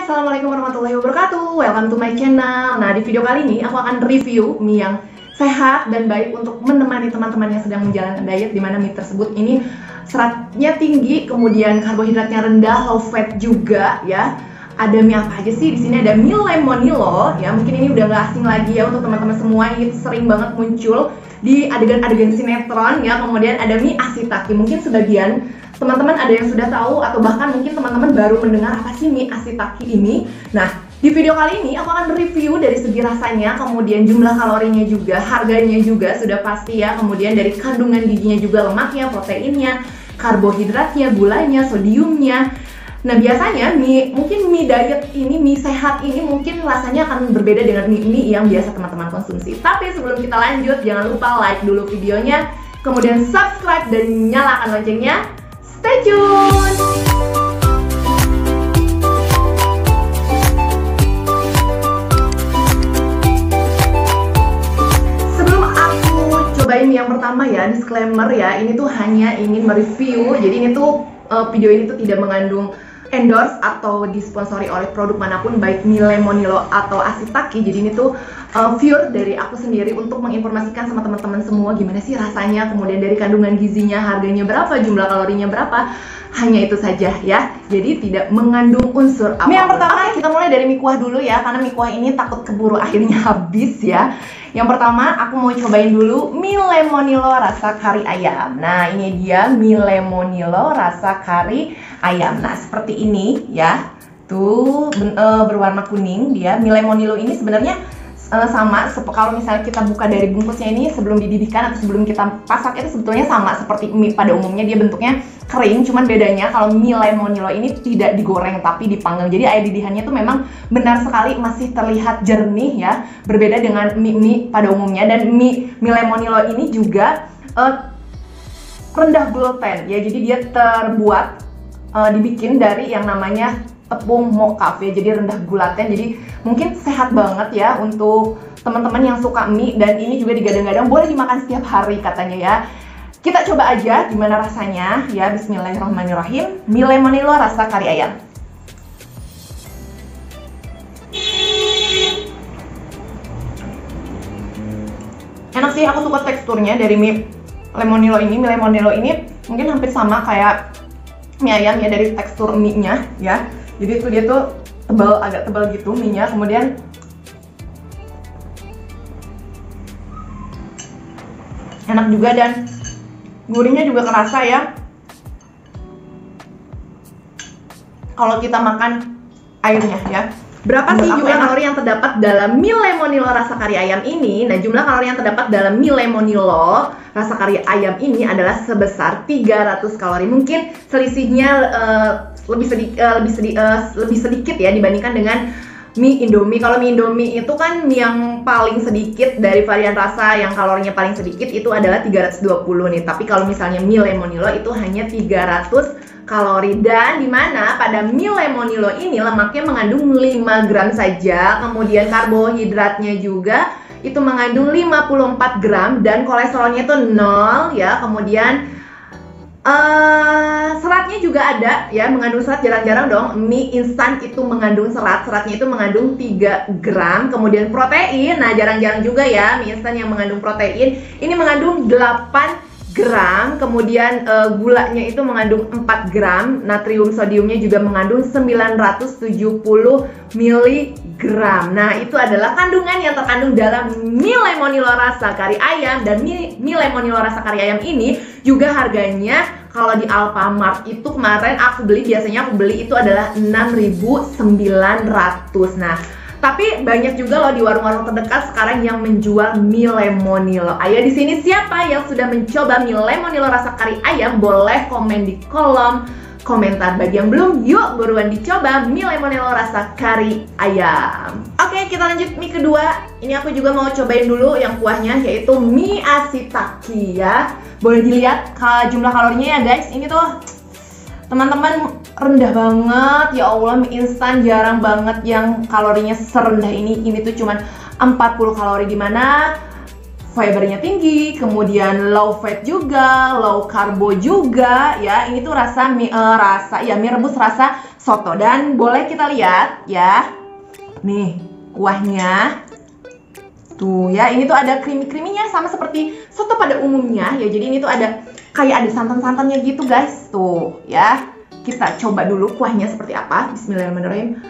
Hai, Assalamualaikum warahmatullahi wabarakatuh. Welcome to my channel. Nah, di video kali ini aku akan review mie yang sehat dan baik untuk menemani teman-teman yang sedang menjalankan diet, di mana mie tersebut ini seratnya tinggi, kemudian karbohidratnya rendah, low fat juga ya. Ada mie apa aja sih? Di sini ada mie lemonilo ya. Mungkin ini udah gak asing lagi ya untuk teman-teman semua. Ini sering banget muncul di adegan-adegan sinetron ya. Kemudian ada mie asitaki. Mungkin sebagian teman-teman ada yang sudah tahu atau bahkan mungkin teman-teman baru mendengar apa sih mie asitaki ini. Nah, di video kali ini aku akan review dari segi rasanya, kemudian jumlah kalorinya juga, harganya juga sudah pasti ya. Kemudian dari kandungan gizinya juga, lemaknya, proteinnya, karbohidratnya, gulanya, sodiumnya. Nah, biasanya mungkin mie diet ini, mie sehat ini mungkin rasanya akan berbeda dengan mie yang biasa teman-teman konsumsi. Tapi sebelum kita lanjut, jangan lupa like dulu videonya, kemudian subscribe dan nyalakan loncengnya. Stay tune! Sebelum aku cobain yang pertama ya, disclaimer ya, ini tuh hanya ingin mereview. Jadi ini tuh video ini tuh tidak mengandung endorse atau disponsori oleh produk manapun, baik mie lemonilo atau asitaki. Jadi ini tuh pure dari aku sendiri untuk menginformasikan sama teman-teman semua gimana sih rasanya, kemudian dari kandungan gizinya, harganya berapa, jumlah kalorinya berapa. Hanya itu saja ya, jadi tidak mengandung unsur apa. Mie yang pertama kita mulai dari mie kuah dulu ya, karena mie kuah ini takut keburu akhirnya habis ya. Yang pertama aku mau cobain dulu mie lemonilo rasa kari ayam. Nah, ini dia mie lemonilo rasa kari ayam. Nah, seperti ini ya. Tuh berwarna kuning dia. Mie lemonilo ini sebenarnya sama kalau misalnya kita buka dari bungkusnya ini sebelum dididihkan atau sebelum kita pasak, itu sebetulnya sama seperti mie pada umumnya. Dia bentuknya kering, cuman bedanya kalau mie lemonilo ini tidak digoreng tapi dipanggang. Jadi air didihannya tuh memang benar sekali masih terlihat jernih ya, berbeda dengan mie pada umumnya. Dan mie lemonilo ini juga rendah gluten ya, jadi dia terbuat dibikin dari yang namanya tepung mocaf ya, jadi rendah gluten. Jadi mungkin sehat banget ya untuk teman-teman yang suka mie, dan ini juga digadang-gadang boleh dimakan setiap hari katanya ya. Kita coba aja gimana rasanya ya. Bismillahirrahmanirrahim. Mie lemonilo rasa kari ayam. Enak sih, aku suka teksturnya dari mie lemonilo ini. Mie lemonilo ini mungkin hampir sama kayak mie ayam ya, dari tekstur mie-nya ya. Jadi dia tuh tebal, agak tebal gitu mie-nya. Kemudian enak juga dan gurihnya juga kerasa ya. Kalau kita makan airnya ya. Berapa sih jumlah kalori yang terdapat dalam mie lemonilo rasa kari ayam ini? Nah, jumlah kalori yang terdapat dalam mie lemonilo rasa kari ayam ini adalah sebesar 300 kalori. Mungkin selisihnya lebih sedikit ya dibandingkan dengan mie Indomie. Kalau mie Indomie itu kan yang paling sedikit dari varian rasa, yang kalorinya paling sedikit itu adalah 320 nih. Tapi kalau misalnya mie lemonilo itu hanya 300 kalori. Dan dimana pada mie lemonilo ini lemaknya mengandung 5 gram saja, kemudian karbohidratnya juga itu mengandung 54 gram, dan kolesterolnya itu 0 ya. Kemudian seratnya juga ada ya, mengandung serat. Jarang-jarang dong mie instan itu mengandung serat. Seratnya itu mengandung 3 gram. Kemudian protein, nah jarang-jarang juga ya mie instan yang mengandung protein. Ini mengandung 8 gram. Kemudian gulanya itu mengandung 4 gram. Natrium sodiumnya juga mengandung 970 mg. Nah, itu adalah kandungan yang terkandung dalam mie lemonilo rasa kari ayam. Dan mie lemonilo rasa kari ayam ini juga harganya kalau di Alfamart itu kemarin aku beli, biasanya aku beli itu adalah 6.900. Nah, tapi banyak juga loh di warung-warung terdekat sekarang yang menjual mie lemonilo. Ayo di sini siapa yang sudah mencoba mie lemonilo rasa kari ayam? Boleh komen di kolom komentar. Bagi yang belum, yuk buruan dicoba mie lemonilo rasa kari ayam. Oke, kita lanjut mie kedua. Ini aku juga mau cobain dulu yang kuahnya, yaitu mie asitaki ya. Boleh dilihat jumlah kalorinya ya guys. Ini tuh teman-teman rendah banget ya Allah. Mie instan jarang banget yang kalorinya serendah ini. Ini tuh cuman 40 kalori, dimana fibernya tinggi, kemudian low fat juga, low karbo juga ya. Ini tuh rasa mie rebus rasa soto. Dan boleh kita lihat ya, nih kuahnya tuh ya, ini tuh ada creamy-creaminya sama seperti soto pada umumnya ya. Jadi ini tuh ada kayak ada santan-santannya gitu guys, tuh ya. Kita coba dulu kuahnya seperti apa. Bismillahirrahmanirrahim.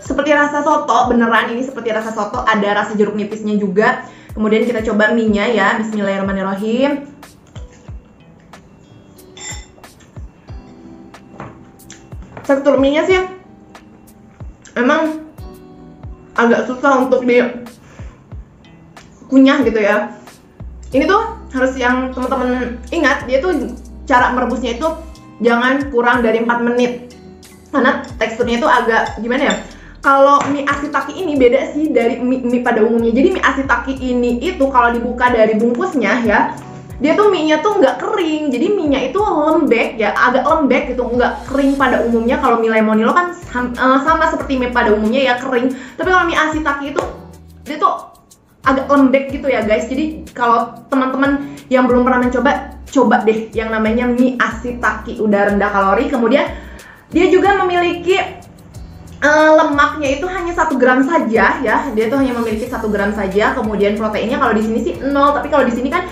Seperti rasa soto, beneran ini seperti rasa soto, ada rasa jeruk nipisnya juga. Kemudian kita coba mie-nya ya, bismillahirrahmanirrahim. Tekstur mie-nya sih emang agak susah untuk dikunyah gitu ya. Ini tuh harus yang teman-teman ingat, dia tuh cara merebusnya itu jangan kurang dari 4 menit. Karena teksturnya itu agak gimana ya? Kalau mie asitaki ini beda sih dari mie pada umumnya. Jadi mie asitaki ini itu kalau dibuka dari bungkusnya ya, dia tuh mie-nya tuh nggak kering. Jadi mie-nya itu lembek ya, agak lembek gitu, nggak kering pada umumnya. Kalau mie lemonilo kan sama seperti mie pada umumnya ya, kering. Tapi kalau mie asitaki itu dia tuh agak lembek gitu ya guys. Jadi kalau teman-teman yang belum pernah mencoba, coba deh yang namanya mie asitaki, udah rendah kalori. Kemudian dia juga memiliki lemaknya itu hanya 1 gram saja ya. Dia tuh hanya memiliki 1 gram saja. Kemudian proteinnya kalau di sini sih 0, tapi kalau di sini kan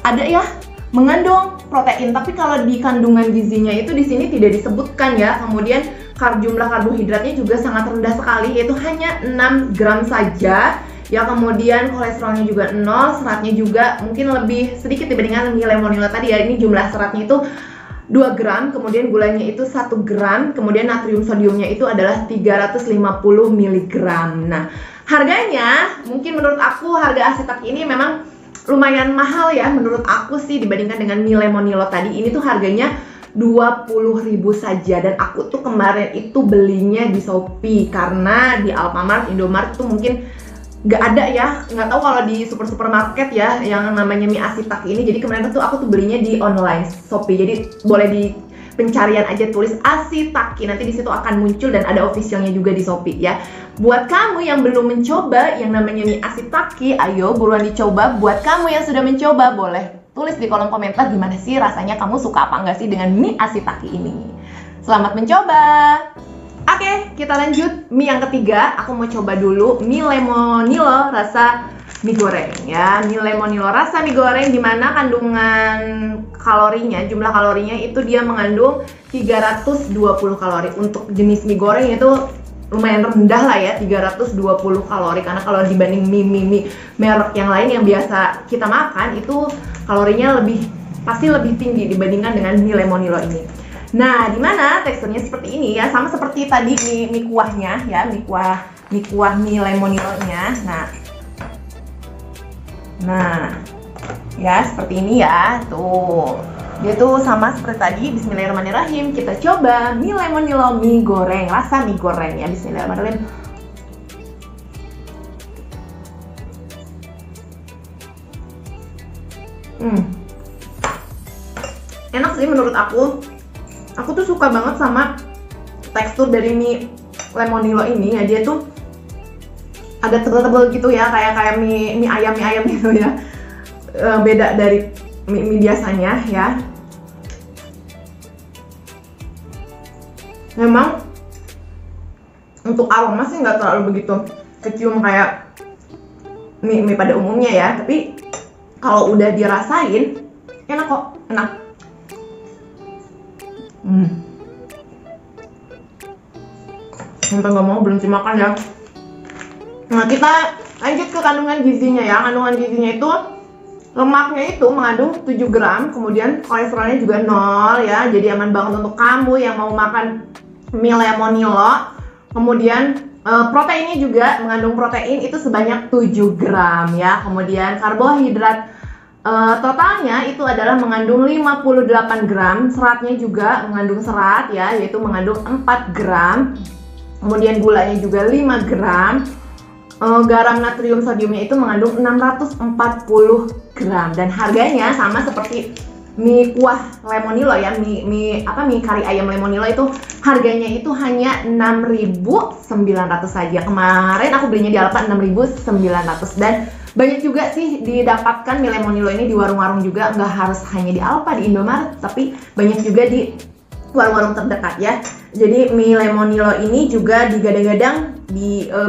ada ya mengandung protein. Tapi kalau di kandungan gizinya itu di sini tidak disebutkan ya. Kemudian jumlah karbohidratnya juga sangat rendah sekali, yaitu hanya 6 gram saja. Ya, kemudian kolesterolnya juga 0, seratnya juga mungkin lebih sedikit dibandingkan mie lemonilo tadi ya. Ini jumlah seratnya itu 2 gram, kemudian gulanya itu 1 gram, kemudian natrium sodiumnya itu adalah 350 mg. Nah, harganya mungkin menurut aku harga asitaki ini memang lumayan mahal ya menurut aku sih dibandingkan dengan mie lemonilo tadi. Ini tuh harganya 20.000 saja, dan aku tuh kemarin itu belinya di Shopee karena di Alfamart, Indomart tuh mungkin nggak ada ya, nggak tahu kalau di supermarket ya yang namanya mie asitaki ini. Jadi kemarin tuh aku tuh belinya di online Shopee. Jadi boleh di pencarian aja tulis asitaki, nanti di situ akan muncul dan ada officialnya juga di Shopee ya. Buat kamu yang belum mencoba yang namanya mie asitaki, ayo buruan dicoba. Buat kamu yang sudah mencoba, boleh tulis di kolom komentar gimana sih rasanya, kamu suka apa enggak sih dengan mie asitaki ini. Selamat mencoba. Oke, kita lanjut mie yang ketiga. Aku mau coba dulu mie lemonilo rasa mie goreng ya. Mie lemonilo rasa mie goreng, dimana kandungan kalorinya, jumlah kalorinya itu dia mengandung 320 kalori. Untuk jenis mie goreng itu lumayan rendah lah ya, 320 kalori. Karena kalau dibanding mie merek yang lain yang biasa kita makan, itu kalorinya pasti lebih tinggi dibandingkan dengan mie lemonilo ini. Nah, dimana teksturnya seperti ini ya, sama seperti tadi mie kuahnya ya, mie kuah mie lemonilonya. Nah, ya seperti ini ya, tuh. Dia tuh sama seperti tadi. Bismillahirrahmanirrahim. Kita coba mie lemonilo mie goreng, rasa mie goreng ya. Bismillahirrahmanirrahim. Enak sih menurut aku. Aku tuh suka banget sama tekstur dari mie lemonilo ini ya. Dia tuh agak tebal-tebal gitu ya, kayak mie ayam gitu ya. Beda dari mie biasanya ya. Memang untuk aroma sih nggak terlalu begitu kecium kayak mie pada umumnya ya. Tapi kalau udah dirasain enak kok, enak. Sampai nggak mau berhenti makan ya. Nah, kita lanjut ke kandungan gizinya ya. Kandungan gizinya itu lemaknya itu mengandung 7 gram, kemudian kolesterolnya juga 0 ya. Jadi aman banget untuk kamu yang mau makan mie lemonilo. Kemudian proteinnya juga mengandung protein itu sebanyak 7 gram ya. Kemudian karbohidrat totalnya itu adalah mengandung 58 gram. Seratnya juga mengandung serat ya, yaitu mengandung 4 gram. Kemudian gulanya juga 5 gram. Garam natrium sodiumnya itu mengandung 640 gram. Dan harganya sama seperti mie kuah lemonilo ya, mie kari ayam lemonilo itu harganya itu hanya 6.900 saja. Kemarin aku belinya di Alfa 6.900, dan banyak juga sih didapatkan mie lemonilo ini di warung-warung juga, nggak harus hanya di Alfa, di Indomaret, tapi banyak juga di warung-warung terdekat ya. Jadi mie lemonilo ini juga digadang-gadang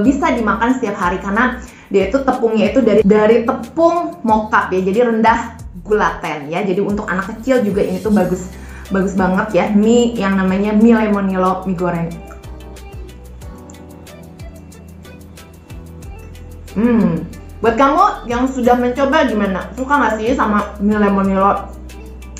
bisa dimakan setiap hari karena dia itu tepungnya itu dari tepung mocap ya, jadi rendah gluten ya. Jadi untuk anak kecil juga ini tuh bagus banget ya, mie yang namanya mie lemonilo mie goreng. Buat kamu yang sudah mencoba gimana? Suka nggak sih sama mie lemonilo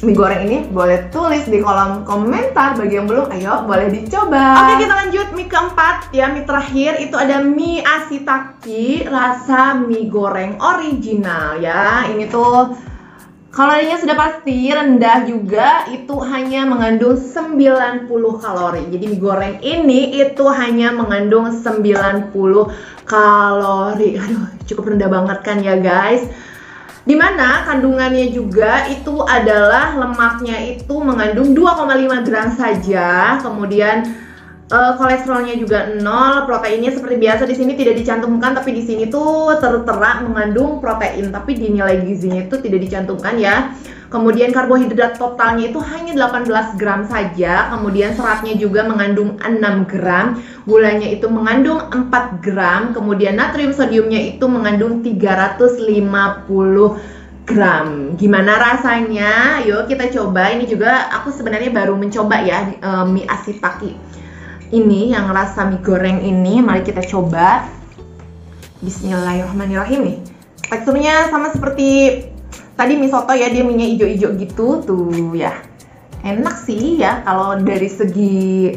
mie goreng ini? Boleh tulis di kolom komentar. Bagi yang belum, ayo boleh dicoba. Oke, kita lanjut mie keempat ya, mie terakhir itu ada mie asitaki rasa mie goreng original ya. Ini tuh kalorinya sudah pasti rendah juga, itu hanya mengandung 90 kalori. Jadi mie goreng ini itu hanya mengandung 90 kalori. Aduh, cukup rendah banget kan ya guys. Dimana kandungannya juga itu adalah lemaknya itu mengandung 2,5 gram saja, kemudian kolesterolnya juga 0, proteinnya seperti biasa di sini tidak dicantumkan, tapi di sini tuh tertera mengandung protein, tapi di nilai gizinya itu tidak dicantumkan ya. Kemudian karbohidrat totalnya itu hanya 18 gram saja, kemudian seratnya juga mengandung 6 gram, gulanya itu mengandung 4 gram, kemudian natrium sodiumnya itu mengandung 350 gram. Gimana rasanya? Yuk kita coba. Ini juga aku sebenarnya baru mencoba ya mie asitaki ini yang rasa mie goreng ini. Mari kita coba. Bismillahirrahmanirrahim nih. Teksturnya sama seperti tadi mie soto ya, dia minyak hijau-hijau gitu tuh ya. Enak sih ya kalau dari segi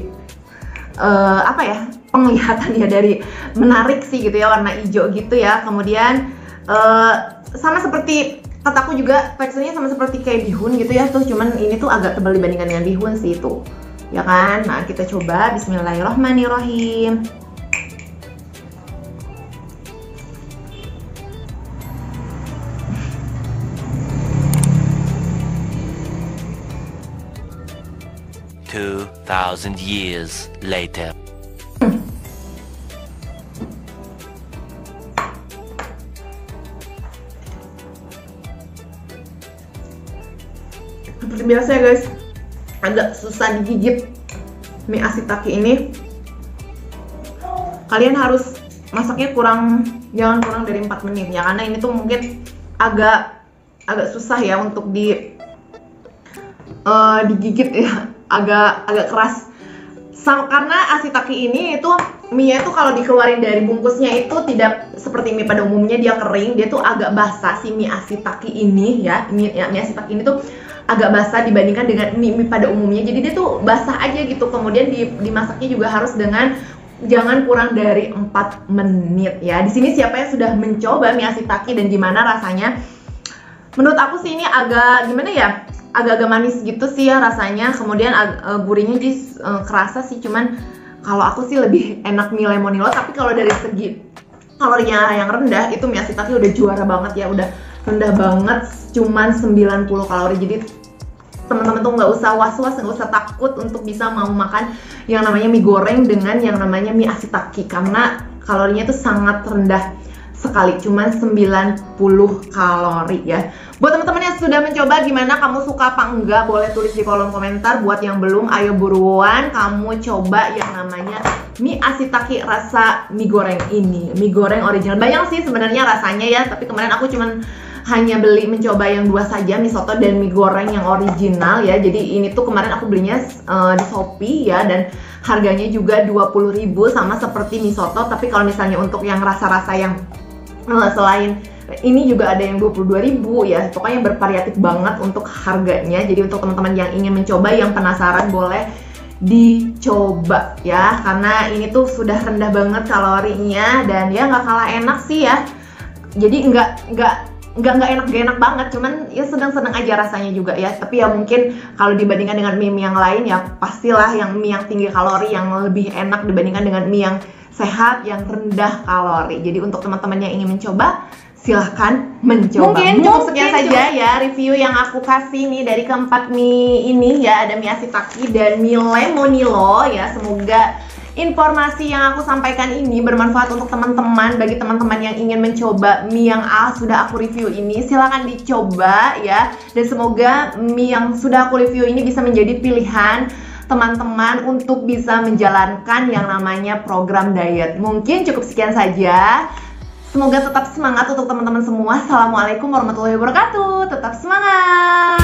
apa ya, penglihatan ya, dari menarik sih gitu ya, warna hijau gitu ya. Kemudian sama seperti kataku juga, teksturnya sama seperti kayak bihun gitu ya tuh, cuman ini tuh agak tebal dibandingkan dengan bihun sih itu ya kan. Nah kita coba. Bismillahirrahmanirrahim. Two 2,000 years later. Seperti biasa ya guys, agak susah digigit mie asitaki ini. Kalian harus masaknya jangan kurang dari 4 menit ya, karena ini tuh mungkin agak susah ya untuk digigit ya, agak keras. Karena asitaki ini itu mie itu kalau dikeluarin dari bungkusnya itu tidak seperti mie pada umumnya dia kering, dia tuh agak basah si mie asitaki ini ya. Mie asitaki ini tuh agak basah dibandingkan dengan mie pada umumnya, jadi dia tuh basah aja gitu. Kemudian dimasaknya juga harus dengan jangan kurang dari 4 menit ya. Di sini siapa yang sudah mencoba mie asitaki dan gimana rasanya? Menurut aku sih ini agak gimana ya, agak manis gitu sih ya rasanya. Kemudian gurihnya jadi kerasa sih, cuman kalau aku sih lebih enak mie lemonilo. Tapi kalau dari segi kalorinya yang rendah, itu mie asitaki udah juara banget ya, udah rendah banget, cuman 90 kalori. Jadi teman-teman tuh nggak usah was-was, nggak usah takut untuk bisa mau makan yang namanya mie goreng dengan yang namanya mie asitaki, karena kalorinya tuh sangat rendah sekali, cuman 90 kalori ya. Buat teman-teman yang sudah mencoba, gimana, kamu suka apa enggak? Boleh tulis di kolom komentar. Buat yang belum, ayo buruan kamu coba yang namanya mie asitaki rasa mie goreng ini, mie goreng original. Banyak sih sebenarnya rasanya ya, tapi kemarin aku cuman hanya mencoba yang 2 saja, mie soto dan mie goreng yang original ya. Jadi ini tuh kemarin aku belinya di Shopee ya, dan harganya juga 20.000 sama seperti mie soto. Tapi kalau misalnya untuk yang rasa-rasa yang selain ini juga ada yang 22.000 ya. Pokoknya bervariatif banget untuk harganya. Jadi untuk teman-teman yang ingin mencoba, yang penasaran, boleh dicoba ya, karena ini tuh sudah rendah banget kalorinya dan ya nggak kalah enak sih ya. Jadi nggak enak banget, cuman ya sedang-sedang aja rasanya juga ya. Tapi ya mungkin kalau dibandingkan dengan mie yang lain ya pastilah yang mie yang tinggi kalori yang lebih enak dibandingkan dengan mie yang sehat yang rendah kalori. Jadi untuk teman-teman yang ingin mencoba, silahkan mencoba. Mungkin cukup sekian saja ya review yang aku kasih nih dari keempat mie ini ya. Ada mie asitaki dan mie lemonilo ya. Semoga informasi yang aku sampaikan ini bermanfaat untuk teman-teman. Bagi teman-teman yang ingin mencoba mie yang sudah aku review ini, silahkan dicoba ya. Dan semoga mie yang sudah aku review ini bisa menjadi pilihan teman-teman untuk bisa menjalankan yang namanya program diet. Mungkin cukup sekian saja. Semoga tetap semangat untuk teman-teman semua. Assalamualaikum warahmatullahi wabarakatuh. Tetap semangat.